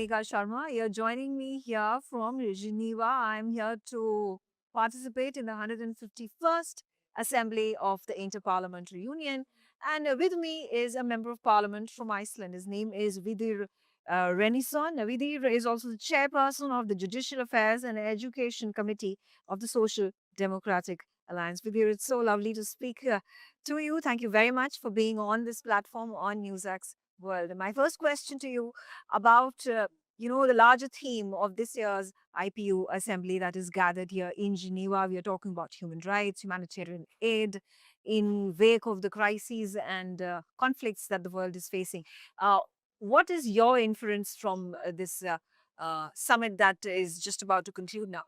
Megha Sharma. You're joining me here from Geneva. I'm here to participate in the 151st Assembly of the Inter-Parliamentary Union. And with me is a member of Parliament from Iceland. His name is Vidir Reynisson. Vidir is also the chairperson of the Judicial Affairs and Education Committee of the Social Democratic Alliance. Vidir, it's so lovely to speak to you. Thank you very much for being on this platform on NewsX World. My first question to you about the larger theme of this year's IPU assembly that is gathered here in Geneva. We are talking about human rights, humanitarian aid in wake of the crises and conflicts that the world is facing. Uh, what is your inference from this summit that is just about to conclude now?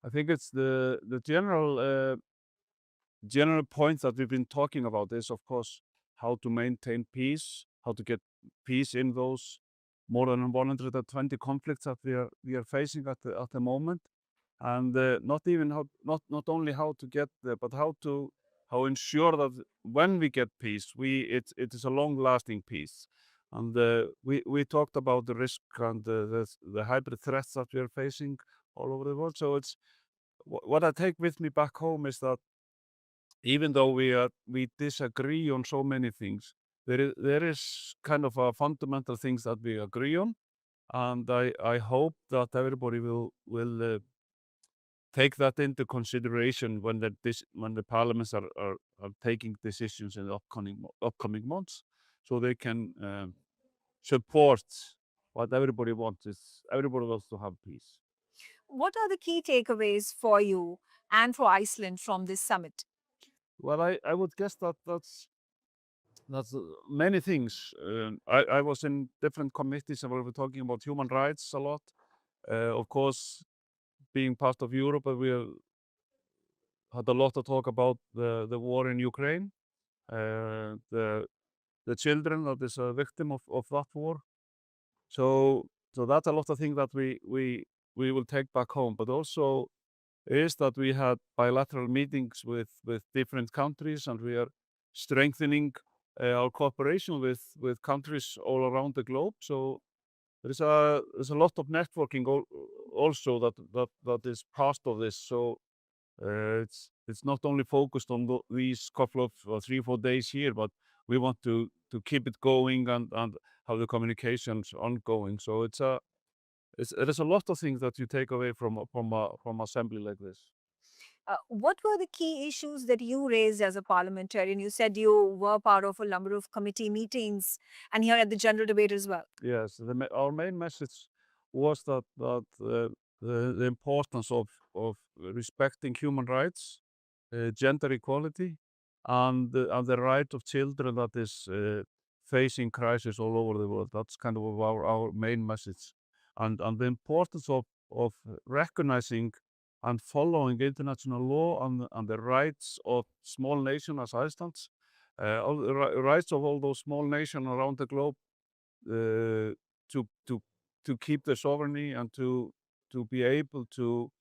I think it's the general points that we've been talking about is, of course, how to maintain peace, how to get peace in those more than 120 conflicts that we are facing at the moment, and not only how to get there, but how ensure that when we get peace, it is a long lasting peace. And we talked about the risk and the hybrid threats that we are facing all over the world. So it's what I take with me back home is that even though we disagree on so many things, there is kind of a fundamental things that we agree on, and I hope that everybody will take that into consideration when the parliaments are taking decisions in the upcoming months, so they can support what everybody wants. Is everybody wants to have peace. What are the key takeaways for you and for Iceland from this summit? Well, I would guess that that's many things. I was in different committees and we were talking about human rights a lot. Of course, being part of Europe, had a lot to talk about the war in Ukraine, the children that is a victim of that war. So that's a lot of things that we will take back home. But also is that we had bilateral meetings with different countries, and we are strengthening our cooperation with countries all around the globe. So there's a lot of networking also that is part of this. So it's not only focused on these couple of 3 or 4 days here, but we want to keep it going and have the communications ongoing. So there's a lot of things that you take away from assembly like this. What were the key issues that you raised as a parliamentarian? You said you were part of a number of committee meetings and here at the general debate as well. Yes, our main message was the importance of respecting human rights, gender equality, and the right of children that is facing crisis all over the world. That's kind of our main message, and the importance of recognizing and following international law and the rights of small nations as Iceland, all the rights of all those small nations around the globe uh, to to to keep their sovereignty and to be able to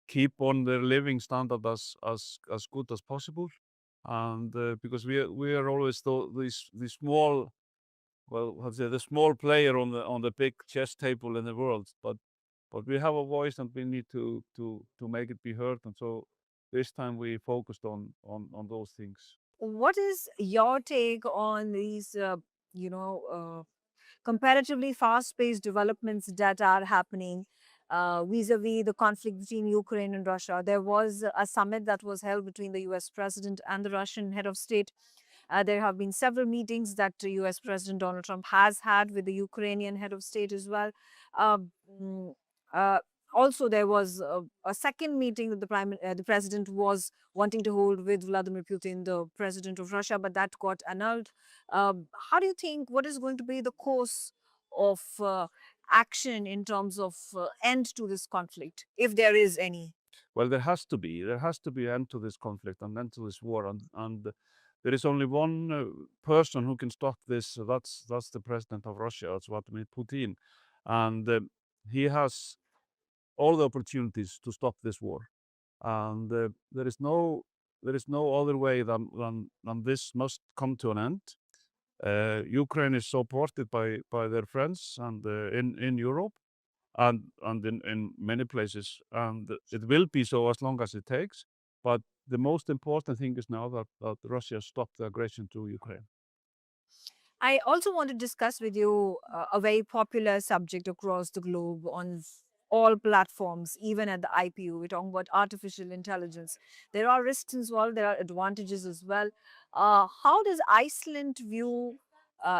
keep on their living standard as good as possible. And because we are always the small, well, how to say, the small player on the big chess table in the world, but we have a voice and we need to make it be heard. And so this time we focused on those things. What is your take on these, you know, uh, comparatively fast-paced developments that are happening vis-a-vis the conflict between Ukraine and Russia? There was a summit that was held between the US president and the Russian head of state. There have been several meetings that the US President Donald Trump has had with the Ukrainian head of state as well. Uh, mm, uh, Also, there was a second meeting that the president was wanting to hold with Vladimir Putin, the president of Russia, but that got annulled. How do you think what is going to be the course of action in terms of end to this conflict, if there is any? Well, there has to be end to this conflict and end to this war, and there is only one person who can stop this. That's the president of Russia, that's Vladimir Putin, and he has all the opportunities to stop this war, and there is no other way than this must come to an end. Ukraine is supported by their friends and in Europe and in many places, and it will be so as long as it takes. But the most important thing is now that Russia stopped the aggression to Ukraine. I also want to discuss with you a very popular subject across the globe on all platforms, even at the IPU. We're talking about artificial intelligence. There are risks as well, there are advantages as well. How does Iceland view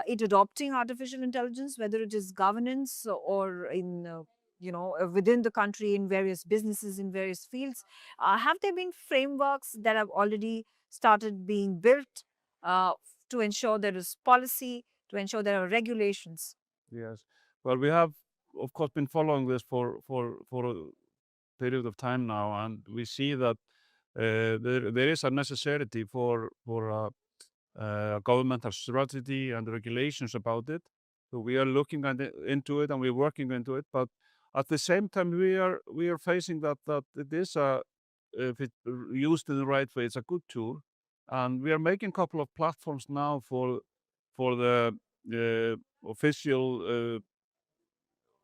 it adopting artificial intelligence, whether it is governance or in within the country, in various businesses, in various fields? Have there been frameworks that have already started being built uh, to ensure there is policy, to ensure there are regulations? Yes. Well, we have, of course, been following this for a period of time now, and we see that there is a necessity for governmental strategy and regulations about it. So we are looking into it and we're working into it. But at the same time, we are facing that it is if it used in the right way, it's a good tool, and we are making a couple of platforms now for the official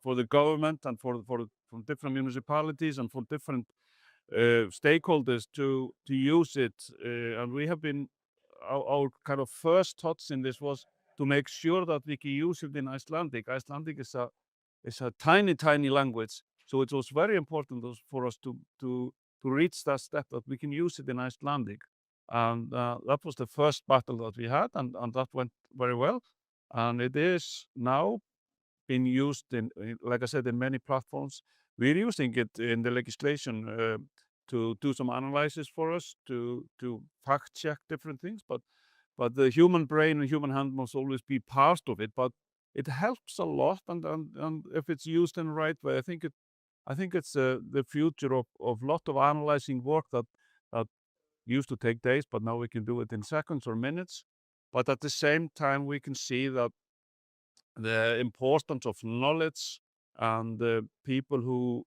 for the government and for from different municipalities and for different stakeholders to use it. And we have been our kind of first thoughts in this was to make sure that we can use it in Icelandic. Icelandic is a tiny language, so it was very important for us to reach that step that we can use it in Icelandic. And that was the first battle that we had, and that went very well. And it is now been used like I said, in many platforms. We're using it in the legislation to do some analysis for us, to fact check different things. But the human brain and human hand must always be part of it. But it helps a lot, and if it's used in the right way, I think it's the future of lot of analyzing work that used to take days, but now we can do it in seconds or minutes. But at the same time, we can see that the importance of knowledge and the people who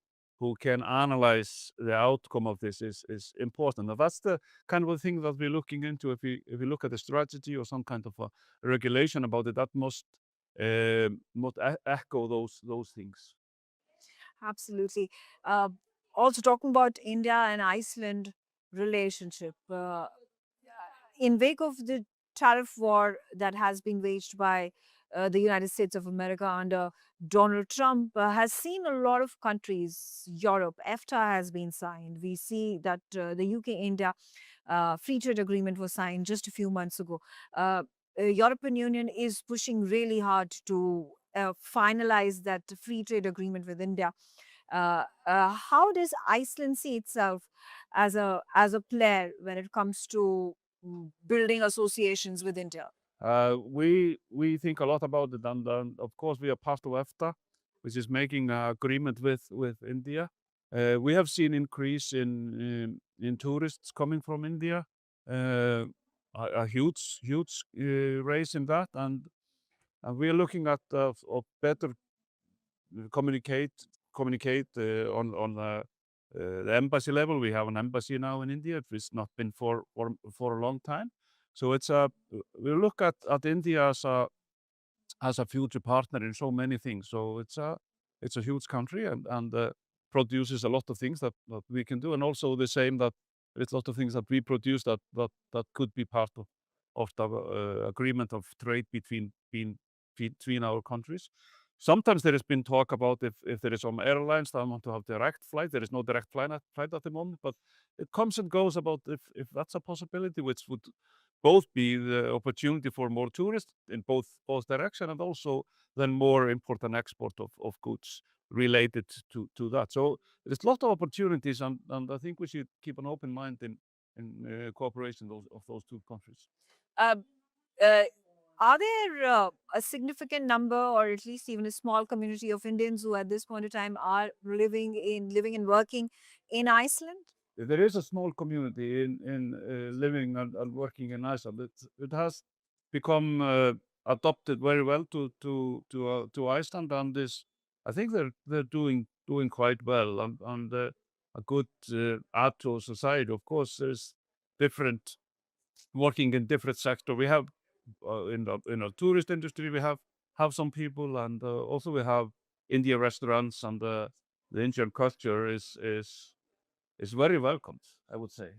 can analyze the outcome of this is important. And that's the kind of a thing that we're looking into. If we look at a strategy or some kind of a regulation about it, that must echo those things. Absolutely. Uh, Also, talking about India and Iceland relationship, in wake of the tariff war that has been waged by the United States of America under Donald Trump, has seen a lot of countries. Europe, EFTA has been signed. We see that the UK India free trade agreement was signed just a few months ago. European Union is pushing really hard to finalize that free trade agreement with India. How does Iceland see itself as a player when it comes to building associations with India? We think a lot about it, and of course we are part of EFTA, which is making an agreement with India. We have seen increase in tourists coming from India, a huge raise in that, and we are looking at of better communicate communicate on the embassy level. We have an embassy now in India. It's not been for a long time. So it's a we look at India as a future partner in so many things. So it's a huge country and produces a lot of things that we can do, and also the same that there's a lot of things that we produce that could be part of the agreement of trade between our countries. Sometimes there has been talk about if there is some airlines that want to have direct flight. There is no direct flight at the moment, but it comes and goes about if that's a possibility, which would both be the opportunity for more tourists in both direction, and also then more import and export of goods related to that. So there's a lot of opportunities, and I think we should keep an open mind in cooperation of those two countries. Uh, uh, are there a significant number, or at least even a small community of Indians who, at this point in time, are living and working in Iceland? There is a small community in living and working in Iceland. It has become adopted very well to Iceland, and is I think they're doing quite well, and a good add to society. Of course, there's different working in different sector. We have in the tourist industry, we have some people, and also we have Indian restaurants, and the Indian culture is very welcomed, I would say.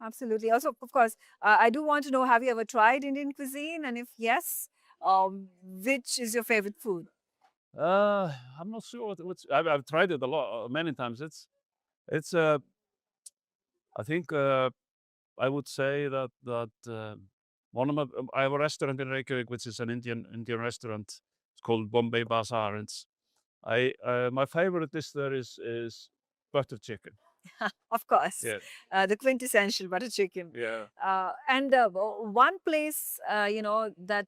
Absolutely. Also, of course, I do want to know, have you ever tried Indian cuisine? And if yes, which is your favorite food? I'm not sure what's. I've tried it a lot, many times. It's I think I would say that one of my I have a restaurant in Reykjavik, which is an Indian restaurant. It's called Bombay Bazaar. And I my favorite dish there is butter chicken. Of course, Yeah, the quintessential butter chicken. yeah. And one place, that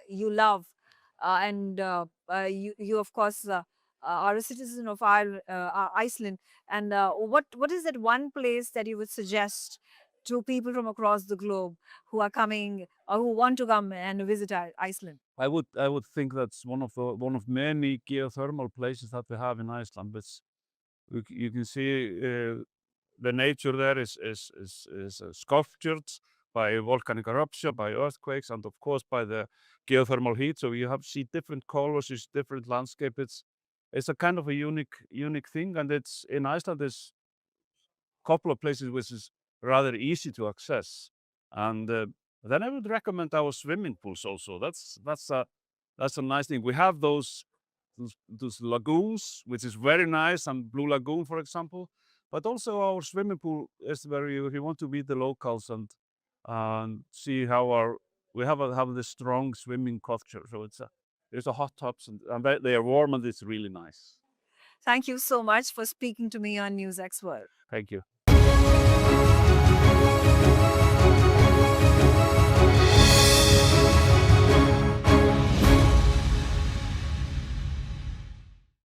you love, and you of course are a citizen of Iceland. And what is that one place that you would suggest to people from across the globe who are coming or who want to come and visit Iceland? I would think that's one of many geothermal places that we have in Iceland, which you can see the nature there is sculptured by volcanic eruption, by earthquakes, and of course by the geothermal heat. So you have see different colors, you see different landscape. It's a kind of a unique thing, and it's in Iceland. There's a couple of places which is rather easy to access, and then I would recommend our swimming pools also. That's a nice thing. We have those lagoons, which is very nice, and Blue Lagoon, for example. But also our swimming pool is very. If you want to meet the locals and see how have this strong swimming culture. So there's a hot tubs, and they are warm, and it's really nice. Thank you so much for speaking to me on NewsX World. Thank you.